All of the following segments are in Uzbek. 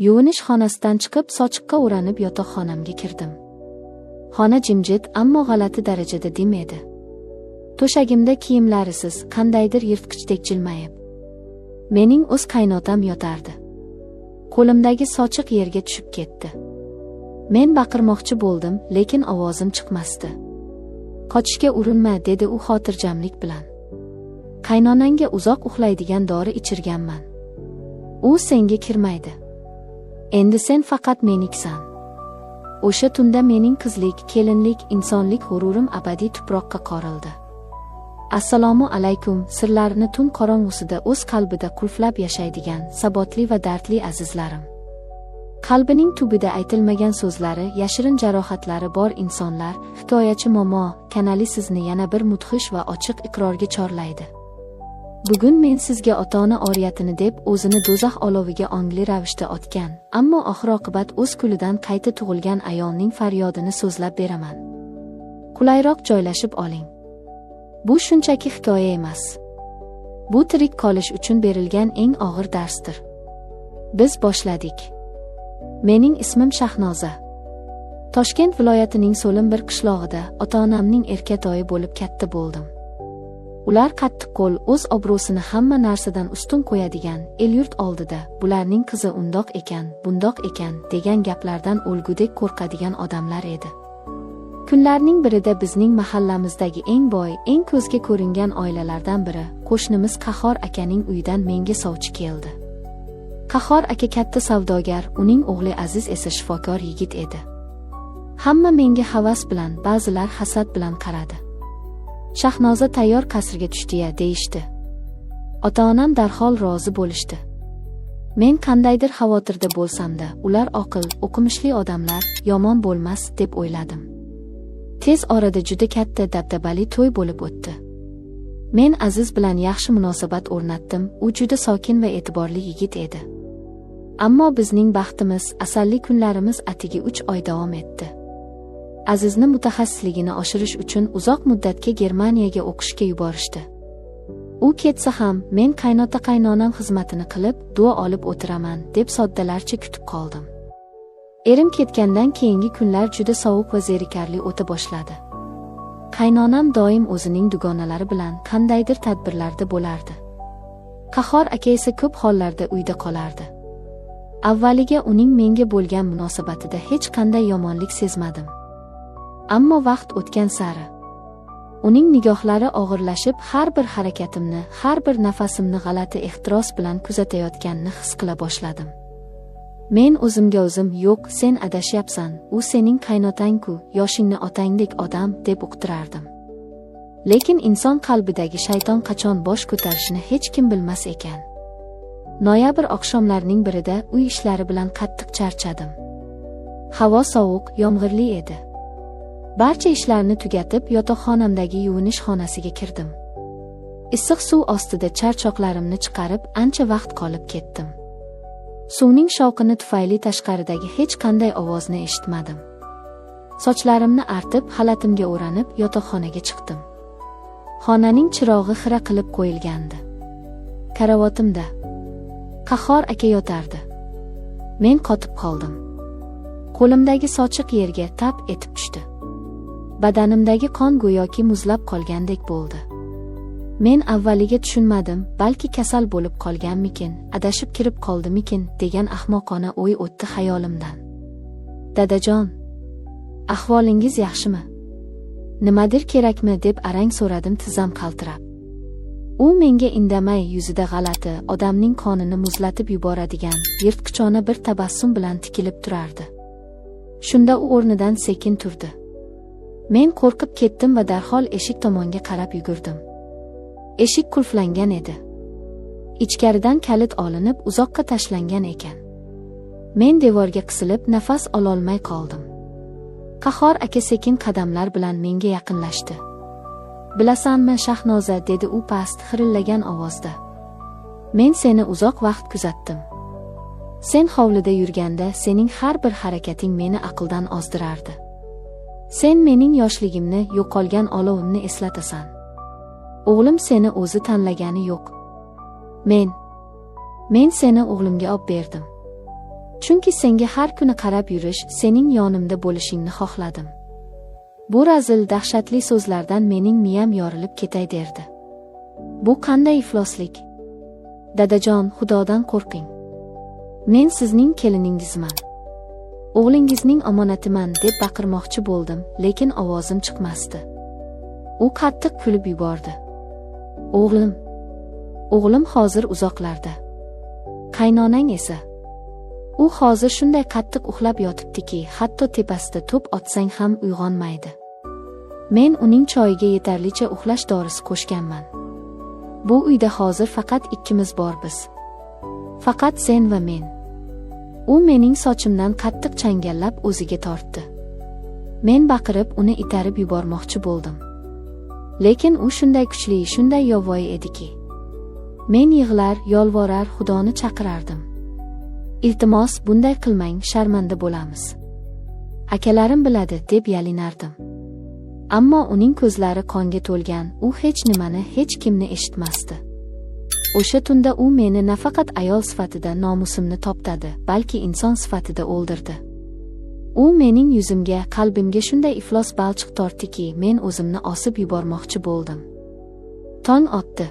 Yuvinish xonasidan chiqib sochiqqa o'ranib yotoqxonamga kirdim. Xona jimjit, ammo g'alati darajada dim edi. To'shagimda kiyimlarisiz, qandaydir yirtqichdek jilmayib, mening o'z qaynotam yotardi. Qo'limdagi sochiq yerga tushib ketdi. Men baqirmoqchi bo'ldim, lekin ovozim chiqmasdi. Qochishga urinma, dedi u xotirjamlik bilan. Qaynonangga uzoq uxlaydigan dori ichirganman. U senga kirmaydi. Endi sen faqat meniksan. O'sha tunda mening qizlik, kelinlik, insonlik g'ururim abadiy tuproqqa qorildi. Assalomu alaykum, sirlarini tun qorong'usida o'z qalbida qulflab yashaydigan sabotli va dardli azizlarim. Qalbining tubida aytilmagan so'zlari, yashirin jarohatlari bor insonlar, hikoyachi Momo kanali sizni yana bir mudhish va ochiq iqrorga chorlaydi. Bugun men sizga ota-ona oriyatini deb o'zini do'zax oloviga ongli ravishda otgan, ammo oxir-oqibat o'z kulidan qayta tug'ilgan ayolning faryodini so'zlab beraman. Qulayroq joylashib oling. Bu shunchaki hikoya emas. Bu tirik qolish uchun berilgan eng og'ir darsdir. Biz boshladik. Mening ismim Shahnoza. Toshkent viloyatining So'lim bir qishlog'ida ota-onamning erkatoyi bo'lib katta bo'ldim. Ular qattiqqo'l, o'z obro'sini hamma narsadan ustun qo'yadigan, el-yurt oldida bularning qizi undoq ekan, bundoq ekan degan gaplardan o'lgudek qo'rqadigan odamlar edi. Kunlarning birida bizning mahallamizdagi eng boy, eng ko'zga ko'ringan oilalardan biri, qo'shnimiz Qahhor akaning uyidan menga sovchi keldi. Qahhor aka katta savdogar, uning o'g'li Aziz esa shifokor yigit edi. Hamma menga havas bilan, ba'zilar hasad bilan qaradi. Shahnoza tayyor qasrga tushdi-ya, deyishdi. Ota-onam darhol rozi bo'lishdi. Men qandaydir xavotirda bo'lsam-da, ular oqil, o'qimishli odamlar, yomon bo'lmas deb o'yladim. Tez orada juda katta dabdabali to'y bo'lib o'tdi. Men Aziz bilan yaxshi munosabat o'rnatdim, u juda sokin va e'tiborli yigit edi. Ammo bizning baxtimiz, asalli kunlarimiz atigi 3 oy davom etdi. Azizni mutaxassisligini oshirish uchun uzoq muddatga Germaniyaga o'qishga yuborishdi. U ketsa ham, men qaynota-qaynonam xizmatini qilib, duo olib o'tiraman, deb soddalarcha kutib qoldim. Erim ketgandan keyingi kunlar juda sovuq va zerikarli o'ta boshladi. Qaynonam doim o'zining dugonalari bilan qandaydir tadbirlarda bo'lardi. Qahhor aka esa ko'p hollarda uyda qolardi. Avvaliga uning menga bo'lgan munosabatida hech qanday yomonlik sezmadim. Ammo vaqt o'tgan sari uning nigohlari og'irlashib, har bir harakatimni, har bir nafasimni g'alati ehtiros bilan kuzatayotganini his qila boshladim. Men o'zimga o'zim, yo'q, sen adashyapsan, u sening qaynotang-ku, yoshingni otangdek odam deb uqtirardim. Lekin inson qalbidagi shayton qachon bosh ko'tarishini hech kim bilmas ekan. Noyabr oqshomlarining birida uy ishlari bilan qattiq charchadim. Havo sovuq, yomg'irli edi. Barcha ishlarni tugatib, yotoqxonamdagi yuvinish xonasiga kirdim. Issiq suv ostida charchoqlarimni chiqarib, ancha vaqt qolib ketdim. Suvning shovqini tufayli tashqaridagi hech qanday ovozni eshitmadim. Sochlarimni artib, xalatimga o'ranib, yotoqxonaga chiqdim. Xonaning chirog'i xira qilib qo'yilgandi. Karavotimda Qahhor aka yotardi. Men qotib qoldim. Qo'limdagi sochiq yerga tap etib tushdi. Badanimdagi qon go'yoki muzlab qolgandek bo'ldi. Men avvaliga tushunmadim, balki kasal bo'lib qolganmikin, adashib kirib qoldimikin degan ahmoqona o'y o'tdi xayolimdan. Dadajon, ahvolingiz yaxshimi? Nimadir kerakmi deb arang so'radim tizzam qaltirab. U menga indamay, yuzida g'alati, odamning qonini muzlatib yuboradigan, yirtqichona bir tabassum bilan tikilib turardi. Shunda u o'rnidan sekin turdi. Men qo'rqib ketdim va darhol eshik tomonga qarab yugurdim. Eshik qulflangan edi. Ichkaridan kalit olinib, uzoqqa tashlangan ekan. Men devorga qisilib, nafas ololmay qoldim. Qahhor aka sekin qadamlar bilan menga yaqinlashdi. Bilasanmi, Shahnoza, dedi u past, xirillagan ovozda. Men seni uzoq vaqt kuzatdim. Sen hovlida yurganda sening har bir harakating meni aqldan ozdirardi. Sen mening yoshligimni, yo'qolgan olovimni eslatasan. O'g'lim seni o'zi tanlagani yo'q. Men seni o'g'limga olib berdim. Chunki senga har kuni qarab yurish, sening yonimda bo'lishingni xohladim. Bu razil, dahshatli so'zlardan mening miyam yorilib ketay derdi. Bu qanday ifloslik? Dadajon, Xudodan qo'rqing. Men sizning keliningizman. O'g'lingizning omonatiman deb baqirmoqchi bo'ldim, lekin ovozim chiqmasdi. U qattiq kulib yubordi. O'g'lim hozir uzoqlarda. Qaynonang esa. U hozir shunday qattiq uxlab yotibdiki, hatto tepasida to'p otsang ham uyg'onmaydi. Men uning choyiga yetarlicha uxlash dorisi qo'shganman. Bu uyda hozir faqat ikkimiz bormiz. Faqat sen va men. U mening sochimdan qattiq changallab o'ziga tortdi. Men baqirib uni itarib yubormoqchi bo'ldim. Lekin u shunday kuchli, shunday yovvoyi ediki. Men yig'lar, yolvorar, Xudoni chaqirardim. Iltimos, bunday qilmang, sharmanda bo'lamiz. Akalarim biladi deb yalinardim. Ammo uning ko'zlari qonga to'lgan, u hech nimani, hech kimni eshitmasdi. O'sha tunda u meni nafaqat ayol sifatida nomusimni toptadi, balki inson sifatida o'ldirdi. U mening yuzimga, qalbimga shunday iflos balchiq tortdiki, men o'zimni osib yubormoqchi bo'ldim. Tong otdi.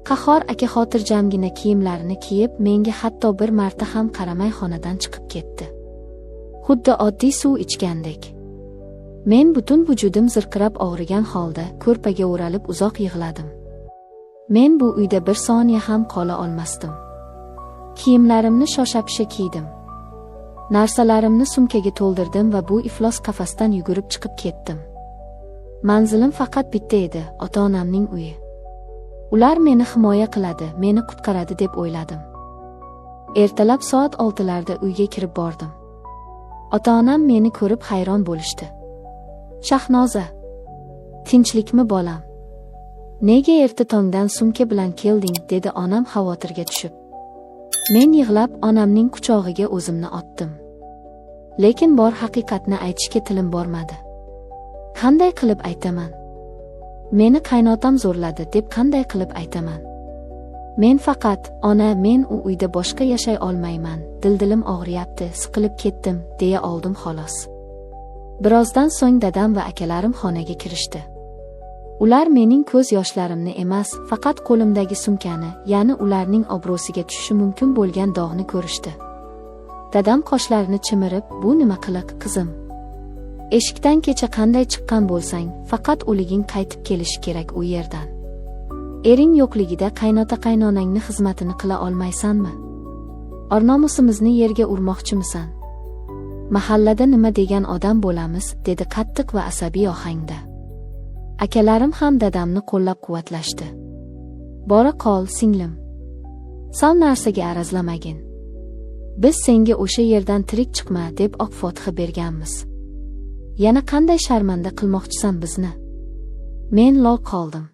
Qahhor aka xotirjamgina kiyimlarini kiyib, menga hatto bir marta ham qaramay xonadan chiqib ketdi. Xuddi oddiy suv ichgandek. Men butun vujudim zirqirab og'rigan holda ko'rpaga o'ralib uzoq yig'ladim. Men bu uyda bir soniya ham qola olmasdim. Kiyimlarimni shosha-pisha kiydim. Narsalarimni sumkaga to'ldirdim va bu iflos qafasdan yugurib chiqib ketdim. Manzilim faqat bitta edi, ota-onamning uyi. Ular meni himoya qiladi, meni qutqaradi deb o'yladim. Ertalab soat 6larda uyga kirib bordim. Ota-onam meni ko'rib hayron bo'lishdi. Shahnoza, tinchlikmi bolam? Nega erta tongdan sumka bilan kelding, dedi onam xavotirga tushib. Men yig'lab onamning quchog'iga o'zimni otdim. Lekin bor haqiqatni aytishga tilim bormadi. Qanday qilib aytaman? Meni qaynotam zo'rladi deb qanday qilib aytaman? Men faqat, ona, men u uyda boshqa yashay olmayman, dildilim og'riyapti, siqilib ketdim, deya oldim xolos. Birozdan so'ng dadam va akalarim xonaga kirishdi. Ular mening ko'z yoshlarimni emas, faqat qo'limdagi sumkani, ya'ni ularning obro'siga tushishi mumkin bo'lgan dog'ni ko'rishdi. Dadam qoshlarini chimirib, bu nima qiliq, qizim? Eshikdan kecha qanday chiqqan bo'lsang, faqat o'liging qaytib kelishi kerak u yerdan. Ering yo'qligida qaynota-qaynonangni xizmatini qila olmaysanmi? Or-nomusimizni yerga urmoqchimisan? Mahallada nima degan odam bo'lamiz, dedi qattiq va asabiy ohangda. Akalarim ham dadamni qo'llab-quvvatlashdi. Bora qol, singlim. Sal narsaga arazlamagin. Biz senga o'sha yerdan tirik chiqma deb oq fotiha berganmiz. Yana qanday sharmanda qilmoqchisan bizni? Men lol qoldim.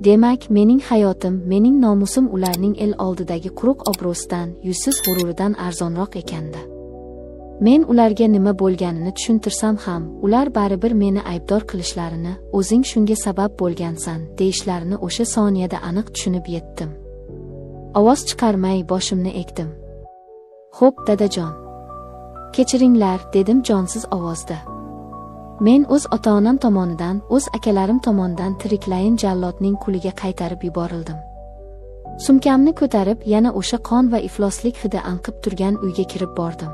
Demak, mening hayotim, mening nomusim ularning el oldidagi quruq obro'sidan, yuzsiz g'ururidan arzonroq ekanda. Men ularga nima bo'lganini tushuntirsam ham, ular baribir meni aybdor qilishlarini, o'zing shunga sabab bo'lgansan, deyishlarini o'sha soniyada aniq tushunib yetdim. Ovoz chiqarmay boshimni egdim. Xo'p, dadajon. Kechiringlar, dedim jonsiz ovozda. Men o'z ota-onam tomonidan, o'z akalarim tomonidan tiriklayin jallodning quliga qaytarib yuborildim. Sumkamni ko'tarib, yana o'sha qon va ifloslik hidi anqib turgan uyga kirib bordim.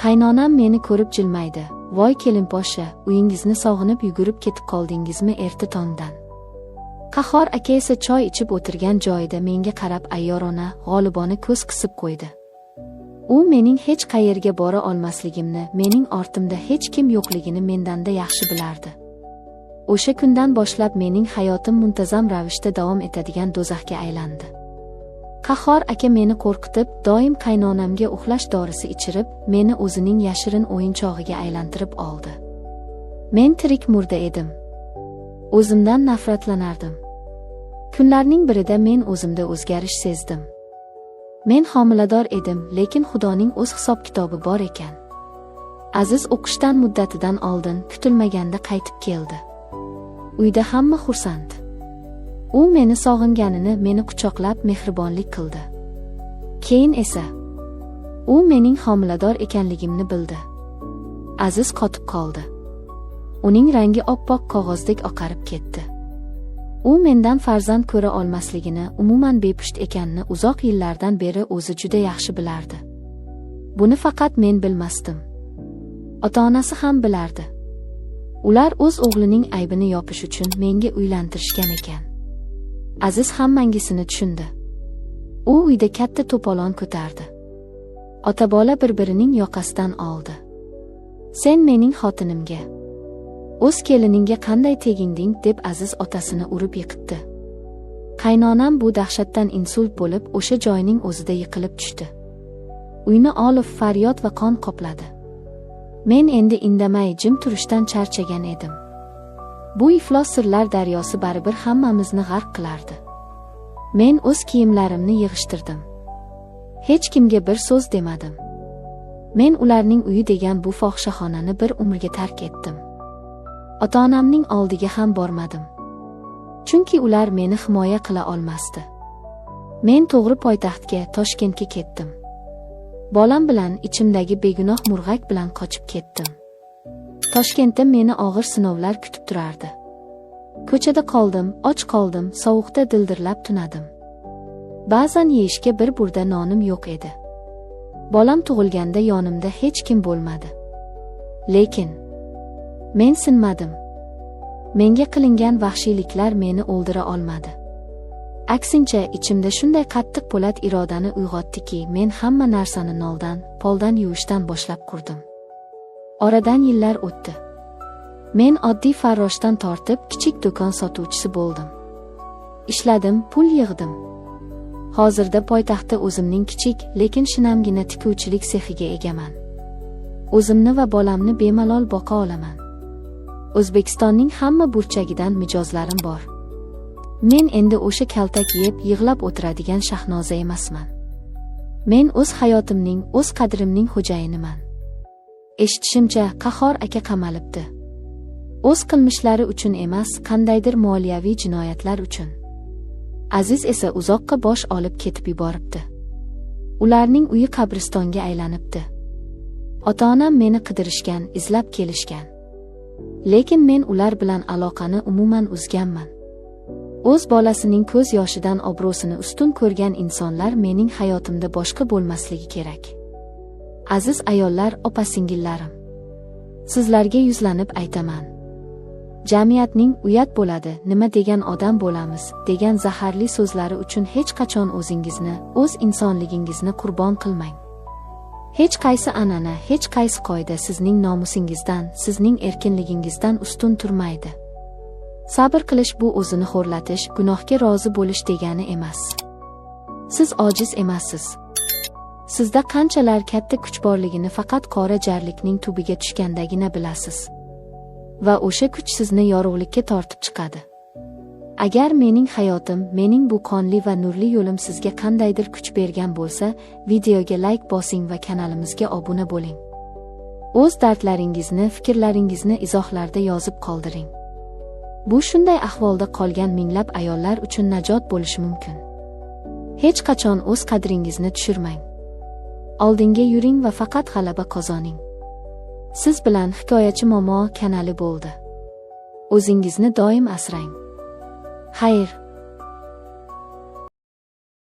Qaynonam meni ko'rib jilmaydi. Voy kelinposhsha, uyingizni sog'inib yugurib ketib qoldingizmi erta tongdan? Qahhor aka esa choy ichib o'tirgan joyida menga qarab ayyorona, g'olibona ko'z qisib qo'ydi. U mening hech qayerga bora olmasligimni, mening ortimda hech kim yo'qligini mendanda yaxshi bilardi. O'sha kundan boshlab mening hayotim muntazam ravishda davom etadigan do'zaxga aylandi. Qahhor aka meni qo'rqitib, doim qaynonamga uxlash dorisi ichirib, meni o'zining yashirin o'yinchog'iga aylantirib oldi. Men tirik murda edim. O'zimdan nafratlanardim. Kunlarning birida men o'zimda o'zgarish sezdim. Men homilador edim, lekin Xudoning o'z hisob-kitobi bor ekan. Aziz o'qishdan muddatidan oldin kutilmaganda qaytib keldi. Uyda hamma xursand. U meni sog'inganini, meni quchoqlab mehribonlik qildi. Keyin esa U mening homilador ekanligimni bildi. Aziz qotib qoldi. Uning rangi oppoq qog'ozdek oqarib ketdi. U mendan farzand ko'ra olmasligini, umuman bepusht ekanini uzoq yillardan beri o'zi juda yaxshi bilardi. Buni faqat men bilmasdim. Ota-onasi ham bilardi. Ular o'z o'g'lining aybini yopish uchun menga uylantirishgan ekan. Aziz hammangisini tushundi. U uyda katta to'polon ko'tardi. Ota-bola bir-birining yoqasidan oldi. Sen mening xotinimga, o'z keliningga qanday teginding deb Aziz otasini urib yiqitdi. Qaynonam bu dahshatdan insult bo'lib o'sha joyning o'zida yiqilib tushdi. Uyni olib faryod va qon qopladi. Men endi indamay jim turishdan charchagan edim. Bu iflos sirlar daryosi baribir hammamizni g'arq qilardi. Men o'z kiyimlarimni yig'ishtirdim. Hech kimga bir so'z demadim. Men ularning uyi degan bu fohishaxonani bir umrga tark etdim. Ota-onamning oldiga ham bormadim. Chunki ular meni himoya qila olmasdi. Men to'g'ri poytaxtga, Toshkentga ketdim. Bolam bilan, ichimdagi begunoh murg'ak bilan qochib ketdim. Toshkentda meni og'ir sinovlar kutib turardi. Ko'chada qoldim, och qoldim, sovuqda dildirlab tunadim. Ba'zan yeyishga bir burda nonim yo'q edi. Bolam tug'ilganda yonimda hech kim bo'lmadi. Lekin men sinmadim. Menga qilingan vahshiyliklar meni o'ldira olmadi. Aksincha, ichimda shunday qattiq po'lat irodani uyg'otdiki, men hamma narsani noldan, poldan yuvishdan boshlab qurdim. Oradan yillar o'tdi. Men oddiy farroshdan tortib kichik do'kon sotuvchisi bo'ldim. Ishladim, pul yig'dim. Hozirda poytaxtda o'zimning kichik, lekin shinamgina tikuvchilik sexiga egaman. O'zimni va bolamni bemalol boqa olaman. O'zbekistonning hamma burchagidan mijozlarim bor. Men endi o'sha kaltak yeb, yig'lab o'tiradigan Shahnoza emasman. Men o'z hayotimning, o'z qadrimning xo'jayiniman. Eshitishimcha, Qahhor aka qamalibdi. O'z qilmishlari uchun emas, qandaydir moliyaviy jinoyatlar uchun. Aziz esa uzoqqa bosh olib ketib yuboribdi. Ularning uyi qabristonga aylanibdi. Ota-onam meni qidirishgan, izlab kelishgan. Lekin men ular bilan aloqani umuman uzganman. O'z bolasining ko'z yoshidan obro'sini ustun ko'rgan insonlar mening hayotimda boshqa bo'lmasligi kerak. Aziz ayollar, opa-singillarim, sizlarga yuzlanib aytaman. Jamiyatning uyat bo'ladi, nima degan odam bo'lamiz, degan zaharli so'zlari uchun hech qachon o'zingizni, o'z insonligingizni qurbon qilmang. Hech qaysi an'ana, hech qaysi qoida sizning nomusingizdan, sizning erkinligingizdan ustun turmaydi. Sabr qilish bu o'zini xo'rlatish, gunohga rozi bo'lish degani emas. Siz ojiz emassiz. Sizda qanchalar katta kuch borligini faqat qora jarlikning tubiga tushgandagina bilasiz. Va o'sha kuch sizni yorug'likka tortib chiqadi. Agar mening hayotim, mening bu qonli va nurli yo'lim sizga qandaydir kuch bergan bo'lsa, videoga like bosing va kanalimizga obuna bo'ling. O'z dardlaringizni, fikrlaringizni izohlarda yozib qoldiring. Bu shunday ahvolda qolgan minglab ayollar uchun najot bo'lishi mumkin. Hech qachon o'z qadringizni tushirmang. Oldinga yuring va faqat g'alaba qozoning. Siz bilan Hikoyachi Momo kanali bo'ldi. O'zingizni doim asrang. Xayr.